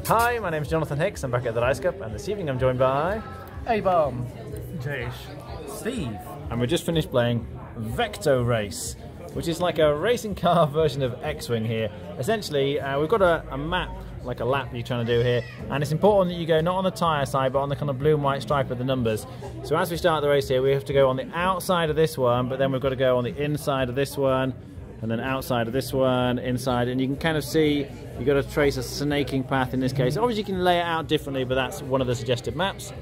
Hi, my name is Jonathan Hicks. I'm back at the Dice Cup, and this evening I'm joined by A-Bomb, Jayesh, Steve, and we just finished playing VektoRace, which is like a racing car version of X-Wing here. Essentially, we've got a map, like a lap you're trying to do here, and it's important that you go not on the tyre side, but on the kind of blue and white stripe of the numbers. So as we start the race here, we have to go on the outside of this one, but then we've got to go on the inside of this one, and then outside of this one, inside, and you can kind of see you've got to trace a snaking path in this case. Obviously you can lay it out differently, but that's one of the suggested maps.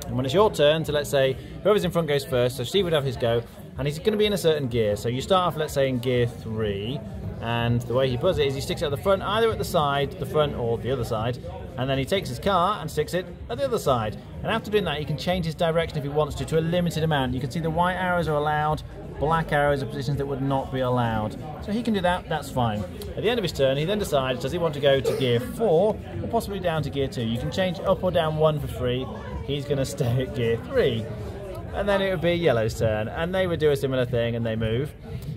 And when it's your turn, so let's say whoever's in front goes first, so Steve would have his go, and he's going to be in a certain gear. So you start off, let's say, in gear 3, and the way he puts it is he sticks it at the front, either at the side, the front, or the other side, and then he takes his car and sticks it at the other side. And after doing that, he can change his direction if he wants to a limited amount. You can see the white arrows are allowed, black arrows are positions that would not be allowed. So he can do that, that's fine. At the end of his turn, he then decides, does he want to go to gear 4, or possibly down to gear 2. You can change up or down 1 for free. He's going to stay at gear 3. And then it would be Yellow's turn, and they would do a similar thing and they move.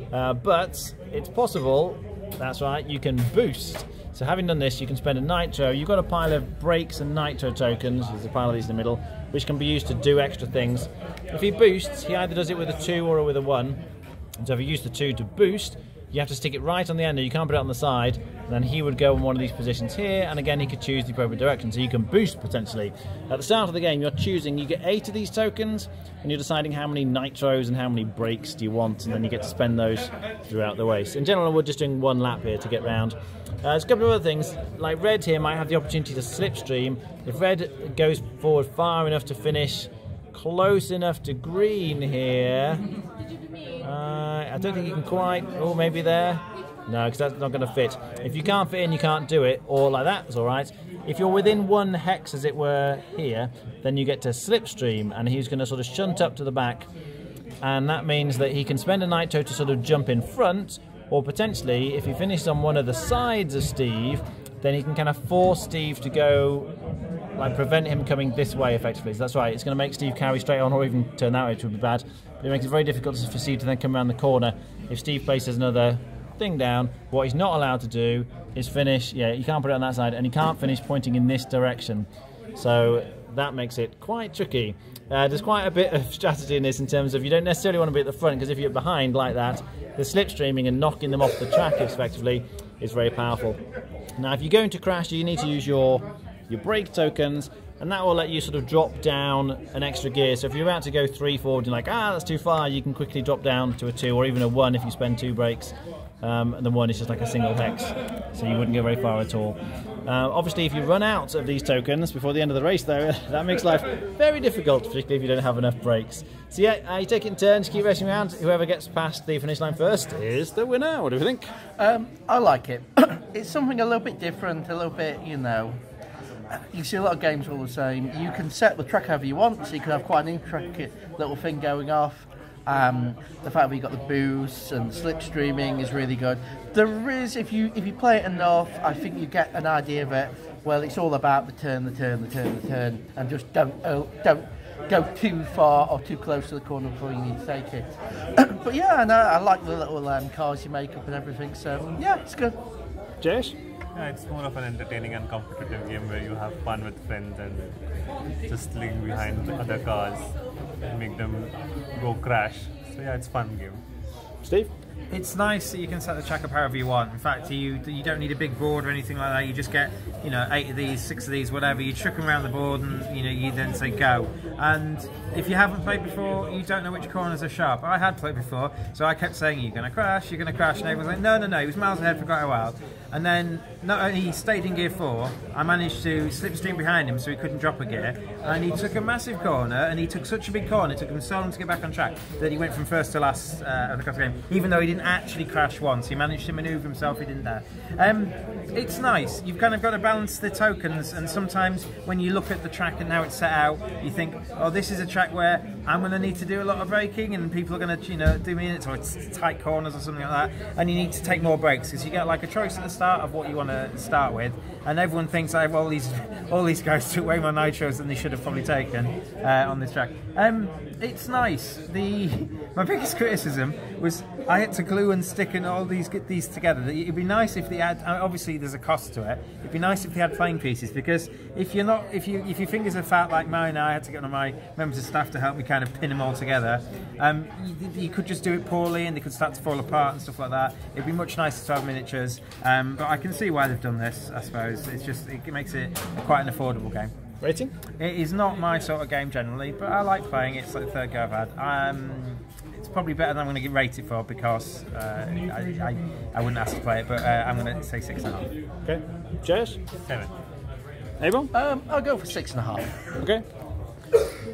But it's possible, that's right, you can boost. So having done this, you can spend a nitro. You've got a pile of brakes and nitro tokens, there's a pile of these in the middle, which can be used to do extra things. If he boosts, he either does it with a 2 or with a 1. And so if you use the 2 to boost, you have to stick it right on the end, you can't put it on the side, and then he would go in one of these positions here, and again he could choose the appropriate direction, so you can boost potentially. At the start of the game, you're choosing, you get 8 of these tokens, and you're deciding how many nitros and how many brakes do you want, and then you get to spend those throughout the race. In general, we're just doing 1 lap here to get round. There's a couple of other things, like red here might have the opportunity to slipstream. If red goes forward far enough to finish close enough to green here, I don't think you can quite, oh maybe there, no, because that's not going to fit. If you can't fit in, you can't do it, or like that, it's alright. If you're within 1 hex as it were here, then you get to slipstream, and he's going to sort of shunt up to the back, and that means that he can spend a nitro to sort of jump in front, or potentially if he finishes on one of the sides of Steve, then he can kind of force Steve to go, like prevent him coming this way effectively. So that's right, it's going to make Steve carry straight on, or even turn that way, which would be bad. But it makes it very difficult for Steve to then come around the corner. If Steve places another thing down, what he's not allowed to do is finish, yeah, you can't put it on that side, and he can't finish pointing in this direction. So that makes it quite tricky. There's quite a bit of strategy in this, in terms of you don't necessarily want to be at the front, because if you're behind like that, the slipstreaming and knocking them off the track effectively is very powerful. Now if you're going to crash, you need to use your brake tokens, and that will let you sort of drop down an extra gear. So if you're about to go 3 forward, you're like, that's too far, you can quickly drop down to a 2 or even a 1 if you spend 2 brakes. And the 1 is just like a single hex, so you wouldn't go very far at all. Obviously if you run out of these tokens before the end of the race though, that makes life very difficult, particularly if you don't have enough brakes. So yeah, you take it in turns, keep racing around. Whoever gets past the finish line first is the winner. What do you think? I like it. It's something a little bit different, a little bit, you know, you see a lot of games all the same. You can set the track however you want, so you can have quite an intricate little thing going off. The fact that you've got the boosts and slipstreaming is really good. There is, if you play it enough, I think you get an idea of it. Well, it's all about the turn, and just don't go too far or too close to the corner before you need to take it. But yeah, I like the little cars you make up and everything, so yeah, it's good. Jayesh? Yeah, it's more of an entertaining and competitive game where you have fun with friends and just lean behind other cars and make them go crash. So yeah, it's a fun game. Steve? It's nice that you can set the track up however you want. In fact, you don't need a big board or anything like that. You just get, you know, 8 of these, 6 of these, whatever. You chuck them around the board, and you know, you then say go. And if you haven't played before, you don't know which corners are sharp. I had played before, so I kept saying, "You're going to crash, you're going to crash." And everyone was like, "No." He was miles ahead for quite a while. And then not only he stayed in gear 4, I managed to slipstream behind him so he couldn't drop a gear. And he took a massive corner, and he took such a big corner, it took him so long to get back on track that he went from first to last of the game. Even though he didn't actually crash once, he managed to manoeuvre himself, he didn't dare. It's nice. You've kind of got to balance the tokens, and sometimes when you look at the track and how it's set out, you think, oh, this is a track where I'm going to need to do a lot of braking, and people are going to, you know, do minutes or tight corners or something like that, and you need to take more breaks because you get like a choice at the start of what you want to start with, and everyone thinks I have all these guys took way more nitros than they should have probably taken on this track. It's nice. My biggest criticism was I had to glue and stick and all get these together. It'd be nice if they had. Obviously, there's a cost to it. It'd be nice if they had playing pieces, because if your fingers are fat like mine, I had to get one of my members of staff to help me kind of pin them all together. You could just do it poorly, and they could start to fall apart and stuff like that. It'd be much nicer to have miniatures, but I can see why they've done this. I suppose it makes it quite an affordable game. Rating? It is not my sort of game generally, but I like playing it. It's like the third go I've had. It's probably better than I'm going to rate it for, because I wouldn't ask to play it, but I'm going to say 6.5. Okay. Josh? 7. Abel? I'll go for 6.5. Okay.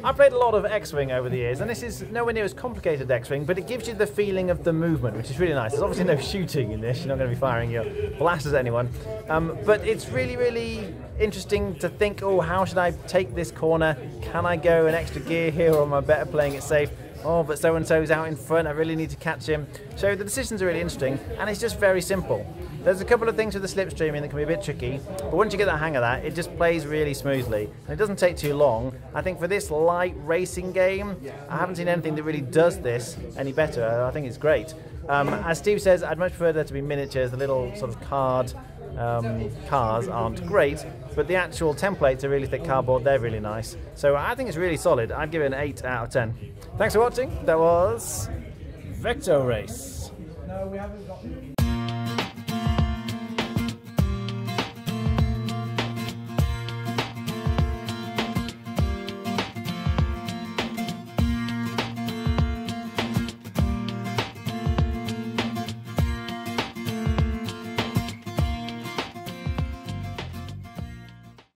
I've played a lot of X-Wing over the years, and this is nowhere near as complicated X-Wing, but it gives you the feeling of the movement, which is really nice. There's obviously no shooting in this, you're not going to be firing your blasters at anyone, but it's really, really interesting to think, oh, how should I take this corner? Can I go an extra gear here, or am I better playing it safe? Oh, but so-and-so's out in front, I really need to catch him. So the decisions are really interesting, and it's just very simple. There's a couple of things with the slipstreaming that can be a bit tricky, but once you get the hang of that, it just plays really smoothly. And it doesn't take too long. I think for this light racing game, I haven't seen anything that really does this any better. I think it's great. As Steve says, I'd much prefer there to be miniatures. The little sort of card cars aren't great, but the actual templates are really thick cardboard. They're really nice. So I think it's really solid. I'd give it an 8 out of 10. Thanks for watching. That was VektoRace.